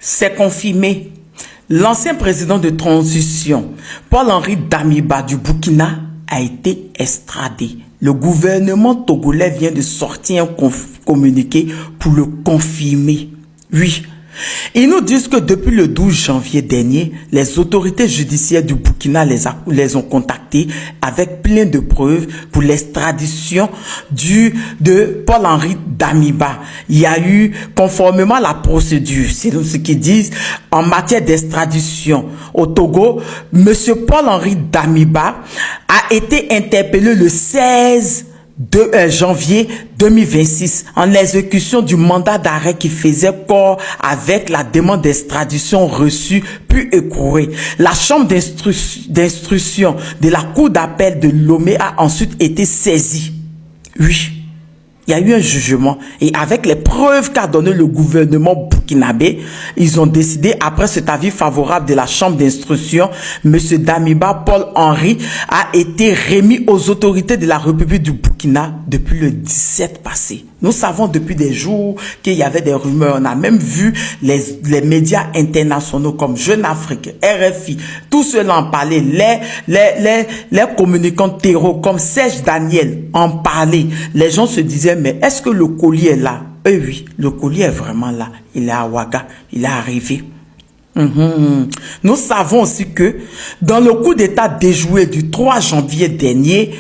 C'est confirmé. L'ancien président de transition, Paul-Henri Damiba du Burkina, a été extradé. Le gouvernement togolais vient de sortir un communiqué pour le confirmer. Oui. Ils nous disent que depuis le 12 janvier dernier, les autorités judiciaires du Burkina les ont contactés avec plein de preuves pour l'extradition de Paul-Henri Damiba. Il y a eu, conformément à la procédure, c'est ce qu'ils disent, en matière d'extradition au Togo, M. Paul-Henri Damiba a été interpellé le 16 janvier 2026 en exécution du mandat d'arrêt qui faisait corps avec la demande d'extradition reçue puis écourée. La chambre d'instruction de la cour d'appel de Lomé a ensuite été saisie. Oui, il y a eu un jugement et avec les preuves qu'a donné le gouvernement burkinabé, ils ont décidé, après cet avis favorable de la chambre d'instruction, M. Damiba Paul-Henri a été remis aux autorités de la République du Burkina depuis le 17 passé. Nous savons depuis des jours qu'il y avait des rumeurs. On a même vu les médias internationaux comme Jeune Afrique, RFI, tout cela en parlait. Les communicants terreaux comme Serge Daniel en parlaient. Les gens se disaient, mais est-ce que le colis est là? Eh oui, le colis est vraiment là. Il est à Ouaga. Il est arrivé. Nous savons aussi que dans le coup d'État déjoué du 3 janvier dernier,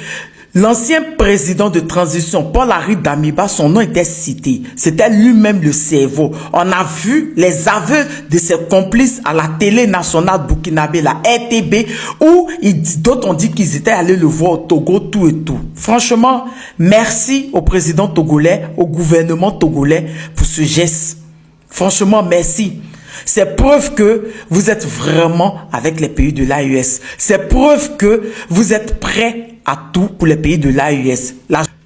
l'ancien président de transition, Paul-Henri Damiba, son nom était cité. C'était lui-même le cerveau. On a vu les aveux de ses complices à la télé nationale burkinabé, la RTB, où d'autres ont dit qu'ils étaient allés le voir au Togo, tout et tout. Franchement, merci au président togolais, au gouvernement togolais pour ce geste. Franchement, merci. C'est preuve que vous êtes vraiment avec les pays de l'AES. C'est preuve que vous êtes prêts à tout pour les pays de l'AES.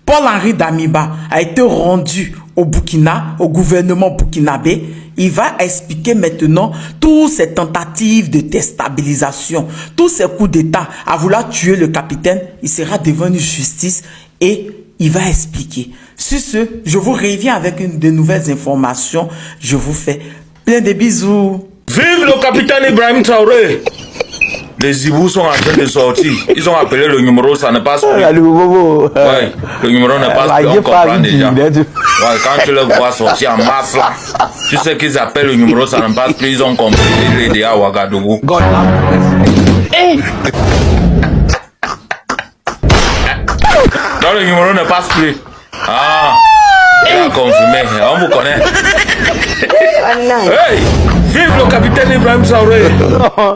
Paul-Henri Damiba a été rendu au Burkina, au gouvernement burkinabé. Il va expliquer maintenant toutes ces tentatives de déstabilisation, tous ces coups d'État à vouloir tuer le capitaine. Il sera devant une justice et il va expliquer. Sur ce, je vous reviens avec de nouvelles informations. Je vous fais plein de bisous. Vive le capitaine Ibrahim Traoré! Les hiboux sont en train de sortir. Ils ont appelé le numéro, ça ne passe plus. Ouais, le numéro ne passe plus, on comprend déjà. Ouais, quand tu le vois sortir en masse là, tu sais qu'ils appellent le numéro, ça ne passe plus, ils ont compris. Il est déjà à Ouagadougou. Donc le numéro ne passe plus. Ah, il a confirmé, on vous connaît. Hey! Vive le capitaine Ibrahim Traoré!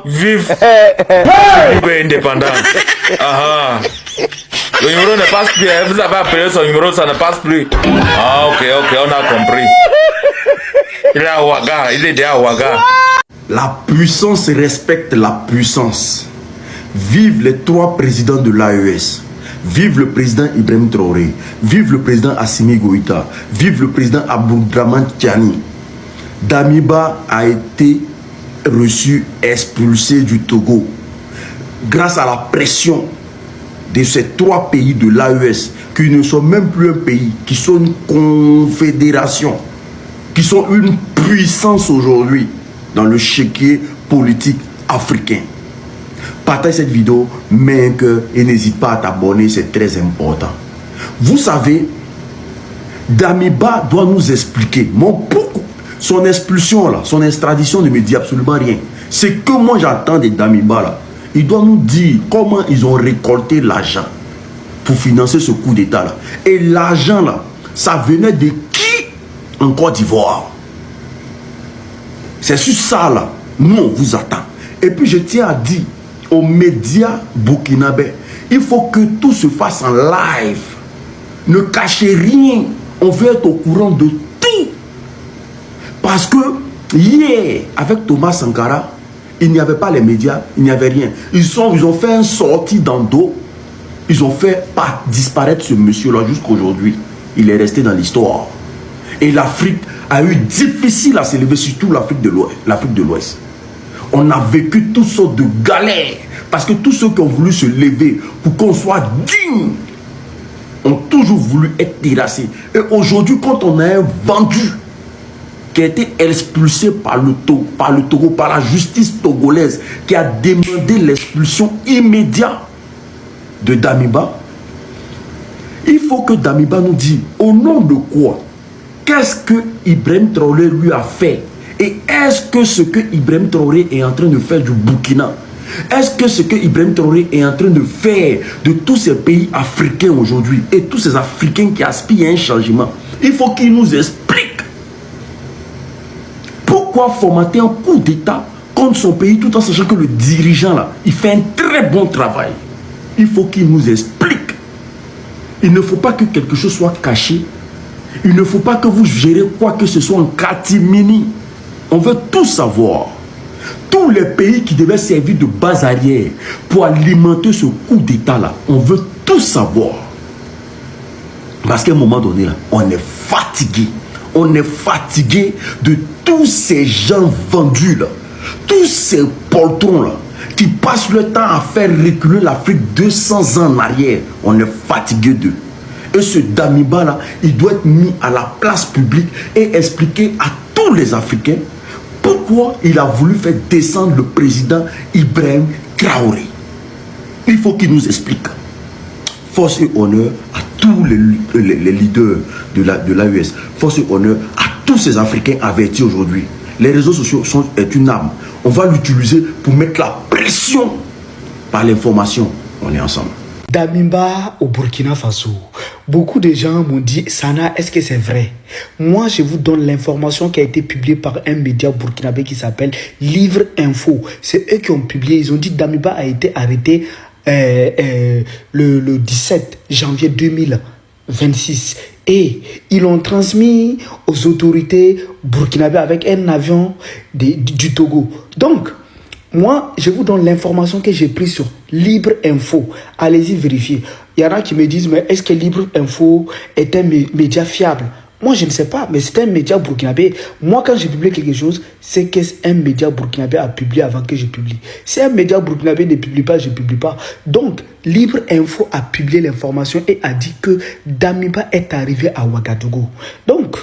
Vive le indépendant! Ah, le numéro ne passe plus. Vous avez appelé son numéro, ça ne passe plus. Ah, ok, on a compris. Il est à Ouaga, il est déjà à Ouaga. La puissance respecte la puissance. Vive les 3 présidents de l'AES. Vive le président Ibrahim Traoré. Vive le président Assimi Goïta. Vive le président Abdoudraman Tiani. Damiba a été reçu, expulsé du Togo grâce à la pression de ces 3 pays de l'AES qui ne sont même plus un pays, qui sont une confédération, qui sont une puissance aujourd'hui dans le chéquier politique africain. Partage cette vidéo, mets un cœur et n'hésite pas à t'abonner, c'est très important. Vous savez, Damiba doit nous expliquer pourquoi son expulsion là, son extradition ne me dit absolument rien. C'est que moi j'attends des Damiba là. Il doit nous dire comment ils ont récolté l'argent pour financer ce coup d'État là. Et l'argent là, ça venait de qui en Côte d'Ivoire? C'est sur ça là, nous on vous attend. Et puis je tiens à dire aux médias burkinabés, il faut que tout se fasse en live. Ne cachez rien. On veut être au courant de tout. Parce que hier, avec Thomas Sankara, il n'y avait pas les médias, il n'y avait rien. Ils ont fait une sortie dans le dos. Ils ont fait disparaître ce monsieur-là jusqu'aujourd'hui. Il est resté dans l'histoire. Et l'Afrique a eu difficile à s'élever, surtout l'Afrique de l'Ouest. On a vécu toutes sortes de galères. Parce que tous ceux qui ont voulu se lever pour qu'on soit digne ont toujours voulu être terrassés. Et aujourd'hui, quand on a un vendu qui a été expulsé par le Togo, par la justice togolaise, qui a demandé l'expulsion immédiate de Damiba. Il faut que Damiba nous dise au nom de quoi, qu'est-ce que Ibrahim Traoré lui a fait, et est-ce que ce que Ibrahim Traoré est en train de faire du Burkina, est-ce que ce que Ibrahim Traoré est en train de faire de tous ces pays africains aujourd'hui, et tous ces Africains qui aspirent à un changement, il faut qu'il nous explique pourquoi formater un coup d'État contre son pays tout en sachant que le dirigeant là, il fait un très bon travail. Il faut qu'il nous explique. Il ne faut pas que quelque chose soit caché. Il ne faut pas que vous gérez quoi que ce soit en catimini. On veut tout savoir. Tous les pays qui devaient servir de base arrière pour alimenter ce coup d'État là, on veut tout savoir. Parce qu'à un moment donné là, on est fatigué. On est fatigué de tous ces gens vendus là, tous ces poltrons là, qui passent le temps à faire reculer l'Afrique 200 ans en arrière. On est fatigué d'eux. Et ce Damiba là, il doit être mis à la place publique et expliquer à tous les Africains pourquoi il a voulu faire descendre le président Ibrahim Traoré. Il faut qu'il nous explique. Force et honneur à tous les leaders de l'AES. Force et honneur à tous ces Africains avertis aujourd'hui. Les réseaux sociaux est une arme. On va l'utiliser pour mettre la pression par l'information. On est ensemble. Damiba au Burkina Faso. Beaucoup de gens m'ont dit, Sana, est-ce que c'est vrai? Moi, je vous donne l'information qui a été publiée par un média burkinabé qui s'appelle Livre Info. C'est eux qui ont publié. Ils ont dit Damiba a été arrêté le 17 janvier 2026. Et ils l'ont transmis aux autorités burkinabées avec un avion du Togo. Donc, moi, je vous donne l'information que j'ai prise sur Libre Info. Allez-y vérifier. Il y en a qui me disent, mais est-ce que Libre Info est un média fiable? Moi, je ne sais pas, mais c'est un média burkinabé. Moi, quand j'ai publié quelque chose, c'est qu'un média burkinabé a publié avant que je publie. Si un média burkinabé ne publie pas, je ne publie pas. Donc, Libre Info a publié l'information et a dit que Damiba est arrivé à Ouagadougou. Donc,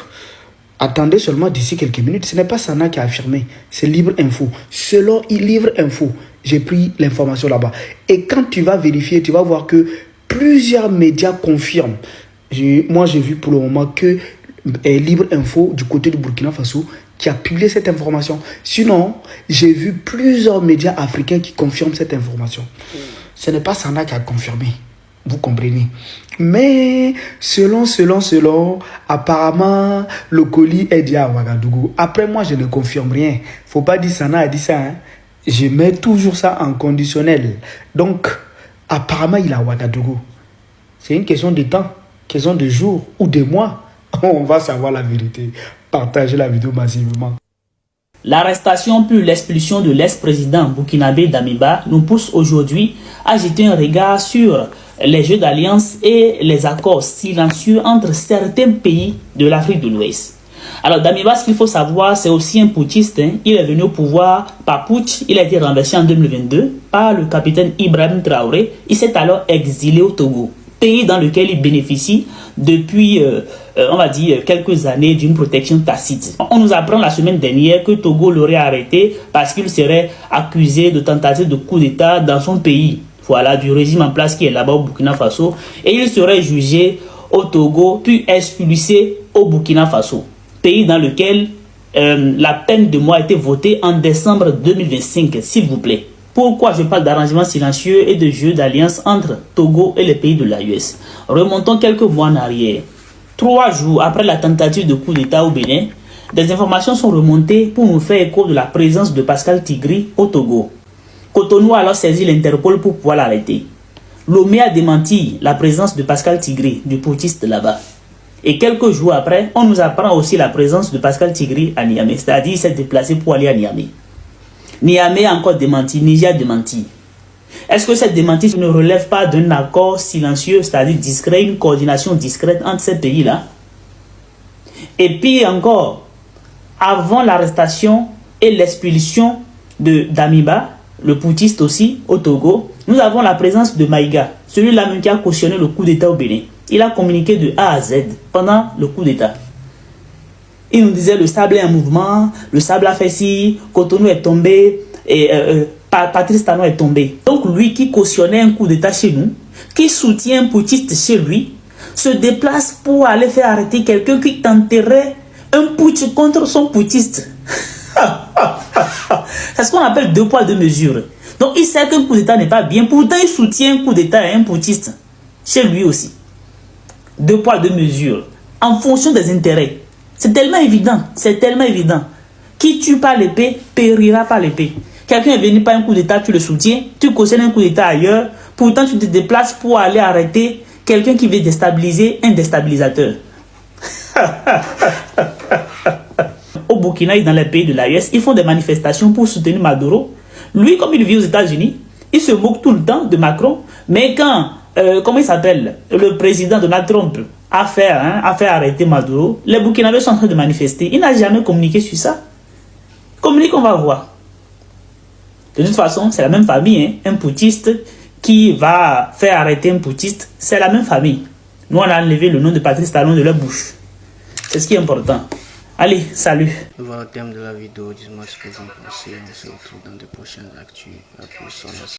attendez seulement d'ici quelques minutes. Ce n'est pas Sana qui a affirmé, c'est Libre Info. Selon Libre Info, j'ai pris l'information là-bas. Et quand tu vas vérifier, tu vas voir que plusieurs médias confirment. Moi, j'ai vu pour le moment que Libre Info du côté du Burkina Faso qui a publié cette information. Sinon, j'ai vu plusieurs médias africains qui confirment cette information. Ce n'est pas Sana qui a confirmé. Vous comprenez? Mais selon, apparemment, le colis est dit à Ouagadougou. Après, moi, je ne confirme rien. Faut pas dire Sana a dit ça. Hein. Je mets toujours ça en conditionnel. Donc, apparemment, il est à Ouagadougou. C'est une question de temps, question de jours ou de mois. On va savoir la vérité. Partagez la vidéo massivement. L'arrestation puis l'expulsion de l'ex-président burkinabé Damiba nous pousse aujourd'hui à jeter un regard sur les jeux d'alliance et les accords silencieux entre certains pays de l'Afrique de l'Ouest. Alors Damiba, ce qu'il faut savoir, c'est aussi un putschiste. Hein. Il est venu au pouvoir par putsch. Il a été renversé en 2022 par le capitaine Ibrahim Traoré. Il s'est alors exilé au Togo, pays dans lequel il bénéficie depuis, on va dire, quelques années d'une protection tacite. On nous apprend la semaine dernière que Togo l'aurait arrêté parce qu'il serait accusé de tentative de coup d'État dans son pays. Voilà, du régime en place qui est là-bas au Burkina Faso. Et il serait jugé au Togo, puis expulsé au Burkina Faso, pays dans lequel la peine de mort a été votée en décembre 2025, s'il vous plaît. Pourquoi je parle d'arrangements silencieux et de jeux d'alliance entre Togo et les pays de l'AES? Remontons quelques mois en arrière. 3 jours après la tentative de coup d'État au Bénin, des informations sont remontées pour nous faire écho de la présence de Pascal Tigri au Togo. Cotonou a alors saisi l'Interpol pour pouvoir l'arrêter. Lomé a démenti la présence de Pascal Tigri, du putschiste là-bas. Et quelques jours après, on nous apprend aussi la présence de Pascal Tigri à Niamey, c'est-à-dire il s'est déplacé pour aller à Niamey. Niamey a encore démenti, Niger a démenti. Est-ce que cette démentie ne relève pas d'un accord silencieux, c'est-à-dire discret, une coordination discrète entre ces pays-là? Et puis encore, avant l'arrestation et l'expulsion de Damiba, le putschiste aussi, au Togo, nous avons la présence de Maïga, celui-là même qui a cautionné le coup d'État au Bénin. Il a communiqué de A à Z pendant le coup d'État. Il nous disait le sable est un mouvement, le sable a fait ci, Cotonou est tombé, et Patrice Talon est tombé. Donc lui qui cautionnait un coup d'état chez nous, qui soutient un putschiste chez lui, se déplace pour aller faire arrêter quelqu'un qui tenterait un putsch contre son putschiste. C'est ce qu'on appelle 2 poids 2 mesures. Donc il sait qu'un coup d'état n'est pas bien, pourtant il soutient un coup d'état et un putschiste chez lui aussi. 2 poids 2 mesures, en fonction des intérêts. C'est tellement évident, c'est tellement évident. Qui tue par l'épée, périra par l'épée. Quelqu'un est venu par un coup d'état, tu le soutiens, tu cautionnes un coup d'état ailleurs, pourtant tu te déplaces pour aller arrêter quelqu'un qui veut déstabiliser un déstabilisateur. Au Burkina et dans les pays de l'AES, ils font des manifestations pour soutenir Maduro. Lui, comme il vit aux États-Unis, il se moque tout le temps de Macron, mais quand, comment il s'appelle, le président Donald Trump a fait arrêter Maduro, les Burkinabés sont en train de manifester. Il n'a jamais communiqué sur ça. Communique, on va voir. De toute façon, c'est la même famille, hein? Un putschiste qui va faire arrêter un putschiste, c'est la même famille. Nous, on a enlevé le nom de Patrice Talon de leur bouche. C'est ce qui est important. Allez, salut. Voilà le thème de la vidéo. Dis-moi ce que vous en pensez. On se retrouve dans de prochaines actus. À plus.